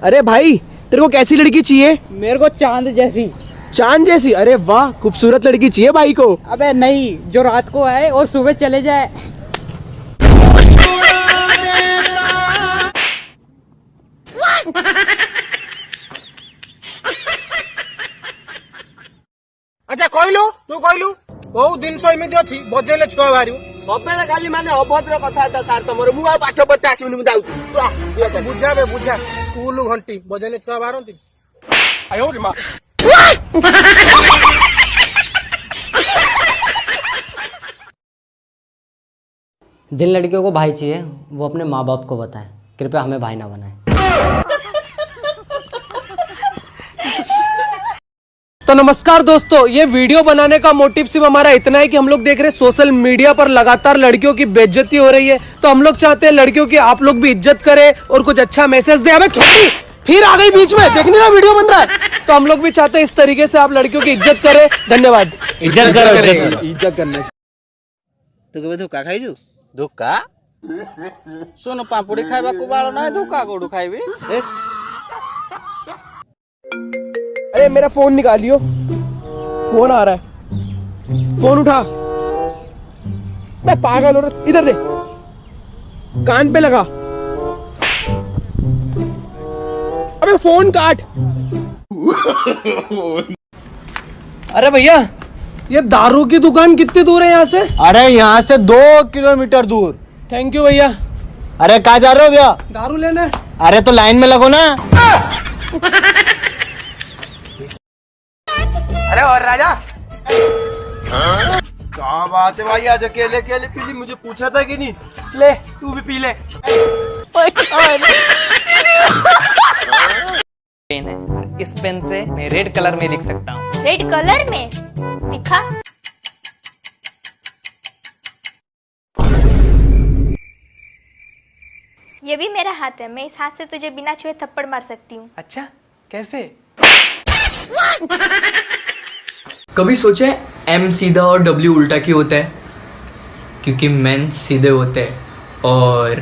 अरे भाई तेरे को कैसी लड़की चाहिए? मेरे को चांद जैसी। चांद जैसी? अरे वाह, खूबसूरत लड़की चाहिए भाई को। अबे नहीं, जो रात को आए और सुबह चले जाए। अच्छा कहलु तू कहलु बहुत दिन एमती अच्छी बजेले छुआ बाहर सबे खाली माने अभद्र कथा सार तुम मु पाठ पढ़ते आसबि बुझा बे बुझा स्कूल घंटी बजेले छुआ बाहर जिन लड़कियों को भाई चाहिए वो अपने माँ बाप को बताएं, कृपया हमें भाई ना बनाएं। तो नमस्कार दोस्तों, ये वीडियो बनाने का मोटिव सिर्फ हमारा इतना है कि हम लोग देख रहे हैं सोशल मीडिया पर लगातार लड़कियों की बेइज्जती हो रही है, तो हम लोग चाहते हैं लड़कियों की आप लोग भी इज्जत करें और कुछ अच्छा मैसेज दें। हमें फिर आ गई बीच में, देखने ना वीडियो बन रहा है, तो हम लोग भी चाहते हैं इस तरीके से आप लड़कियों की इज्जत करें। धन्यवाद। इज्जत करो, इज्जत करना। तू केबे धोखा खाइजु? धोखा सुन पापुड़ी खाइबा को बाଳ ना धोखा कोडू खाइबी। अरे मेरा फोन निकालियो, फोन आ रहा है, फोन उठा। मैं पागल हो रहा, इधर दे, कान पे लगा। अबे फोन काट। अरे भैया, ये दारू की दुकान कितनी दूर है यहाँ से? अरे यहाँ से 2 किलोमीटर दूर। थैंक यू भैया। अरे कहाँ जा रहे हो भैया? दारू लेना। अरे तो लाइन में लगो ना। अरे और राजा क्या बात है भाई, आज अकेले अकेले पी ली? मुझे पूछा था कि नहीं? ले तू भी पी ले। पेन है, इस पेन से मैं रेड कलर में लिख सकता हूँ। रेड कलर में दिखा। ये भी मेरा हाथ है, मैं इस हाथ से तुझे बिना छुए थप्पड़ मार सकती हूँ। अच्छा, कैसे? कभी सोचे M सीधा और W उल्टा क्यों होता है? क्योंकि मेन सीधे होते हैं। और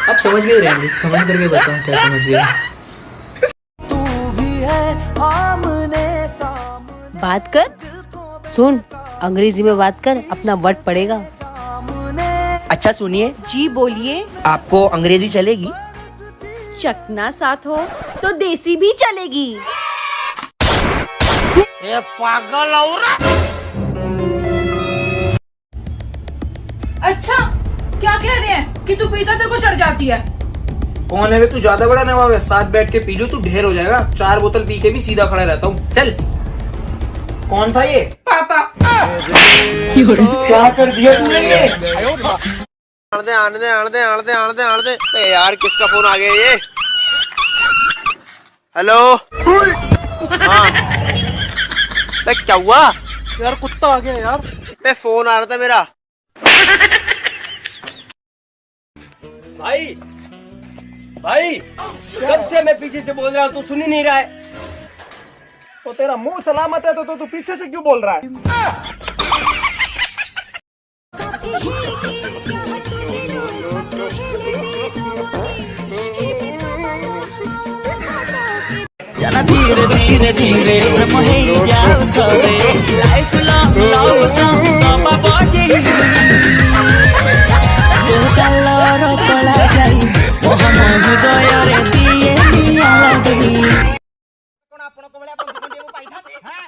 आप समझ गए रहेंगे, कमेंट करके बताओ क्या समझ गए। बात कर, सुन, अंग्रेजी में बात कर, अपना वर्ड पड़ेगा। अच्छा सुनिए जी बोलिए। आपको अंग्रेजी चलेगी? चकना साथ हो तो देसी भी चलेगी। ये पागल औरत। अच्छा, क्या कह रहे हैं कि तू पीता तेरे को चढ़ जाती है? कौन है बे तू? ज्यादा बड़ा नवाब है, साथ बैठ के पी लो तू ढेर हो जाएगा। 4 बोतल पी के भी सीधा खड़ा रहता हूँ। चल। कौन था ये? पापा। क्या कर दिया तूने ये? आने दे यार, किसका फोन आ गया ये? हेलो। हाँ क्या हुआ यार? कुत्ता आ गया यार। पे फोन आ रहा था मेरा। भाई भाई कब से मैं पीछे से बोल रहा हूँ, तू सुन ही नहीं रहा है। तो तेरा मुंह सलामत है तो तू पीछे से क्यों बोल रहा है? जना धीरे धीरे धीरे ब्रह्म हे जाओ थोड़े लाइफ लॉन्ग लव सॉन्ग बाबा बजे जो कलर पला जाई मोहन हृदय रे दिए निया लगी। कोन आपण को बळ्या पंखी कंडी पाई था हां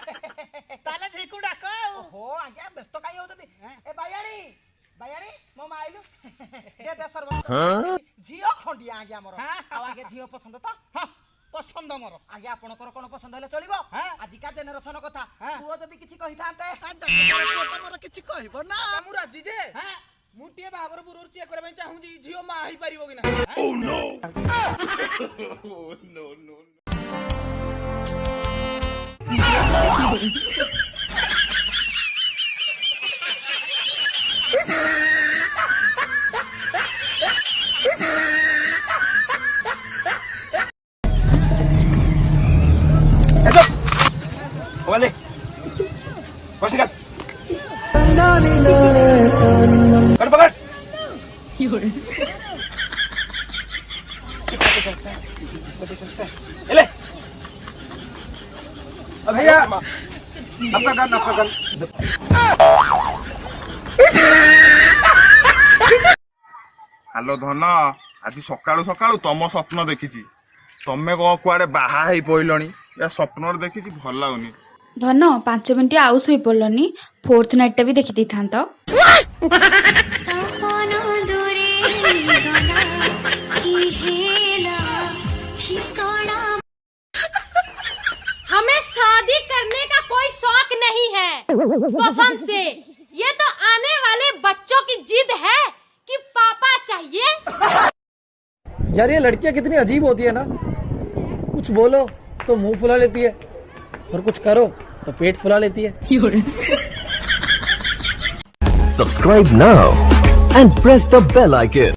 ताले झिकू डाको। ओहो आज्ञा व्यस्त काई होतती? ए बायाणी मो माइलु दे दे सर्व झियो खंडी आज्ञा मोर। आ आगे झियो पसंद तो? हां पसंद मोर। आगे आपनकर कोन पसंद हेले चलिबो? आजि का जेनरेशन कथा तू जदी किछि कहि थांते मोर किछि कहबो ना। मु राजी जे मुटिए बागर बुरोर चेक करे चाहू जी झियो मा ही परिबो कि ना? Oh no oh no no. Vale. Vas a पकड़ सकता है ले भैया आपका गन हेलो धन आज सकाळु सकाळु तम स्वप्न देखिछि तमे को कुआडे बाहा हेई पइलणी या स्वप्न देखिछि भल लागुनी धन 5 मिनिट आउ सोई पड़लनी फोर्थ नाइट भी देखि दिथांत हमें शादी करने का कोई शौक नहीं है कसम से। ये तो आने वाले बच्चों की जिद है कि पापा चाहिए। यार ये लड़कियां कितनी अजीब होती है ना, कुछ बोलो तो मुंह फुला लेती है और कुछ करो तो पेट फुला लेती है। Subscribe now and press the bell icon.